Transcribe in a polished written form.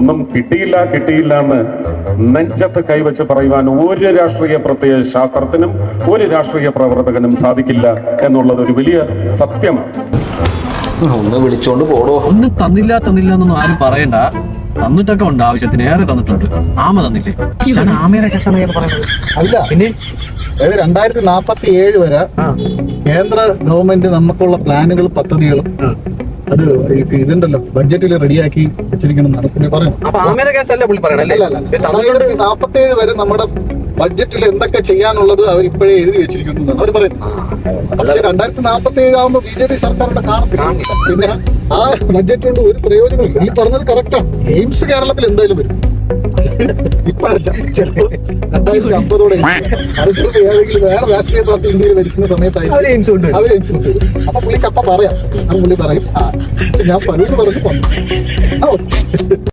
ഒന്നും കിട്ടിയില്ല എന്ന് നെഞ്ചത്ത് കൈവച്ച് പറയുവാൻ ഒരു രാഷ്ട്രീയ ശാസ്ത്രത്തിനും ഒരു രാഷ്ട്രീയ പ്രവർത്തകനും സാധിക്കില്ല എന്നുള്ളത് ഒരു വലിയ സത്യമാണ്. ഒന്ന് വിളിച്ചോണ്ട് പോടോ. ഒന്നും തന്നില്ല എന്നൊന്നും ആരും പറയണ്ട. തന്നിട്ടൊക്കെ ഉണ്ട്, ആവശ്യത്തിന് ഏറെ തന്നിട്ടുണ്ട്. ആമ തന്നില്ലേ? ആമയുടെ കേസാണ് പറയുന്നത്. അല്ല, പിന്നെ 2047 വരെ കേന്ദ്ര ഗവൺമെന്റ് നമുക്കുള്ള പ്ലാനുകൾ പദ്ധതികളും അത് ഇതുണ്ടല്ലോ ബഡ്ജറ്റിൽ റെഡിയാക്കി വെച്ചിരിക്കണമെന്നാണ് പുള്ളി പറയുന്നത്. അപ്പൊ ആമയുടെ കേസല്ല പുള്ളി പറയണല്ലേ? 2047 വരെ നമ്മുടെ ബഡ്ജറ്റിൽ എന്തൊക്കെ ചെയ്യാനുള്ളത് അവരിപ്പോഴേ എഴുതി വെച്ചിരിക്കുന്നു എന്നാണ് അവർ പറയുന്നത്. പക്ഷെ 2047 ആകുമ്പോൾ BJP സർക്കാരുടെ കാണത്തില്ല. പിന്നെ ആ ബഡ്ജറ്റ് കൊണ്ട് ഒരു പ്രയോജനമില്ല. ഈ പറഞ്ഞത് കറക്റ്റാണ്. എയിംസ് കേരളത്തിൽ എന്തായാലും വരും. ഇപ്പോഴല്ല, ചിലപ്പോൾ 2050 അത് ചിലപ്പോൾ ഏതെങ്കിലും വേറെ രാഷ്ട്രീയ പാർട്ടി ഇന്ത്യയിൽ ഭരിക്കുന്ന സമയത്തായി അവർ എയിംസ് കൊണ്ടുവരും. അപ്പൊ പുള്ളിക്ക് അപ്പം പറയാം, പുള്ളി പറയും ഞാൻ പലരും പറഞ്ഞു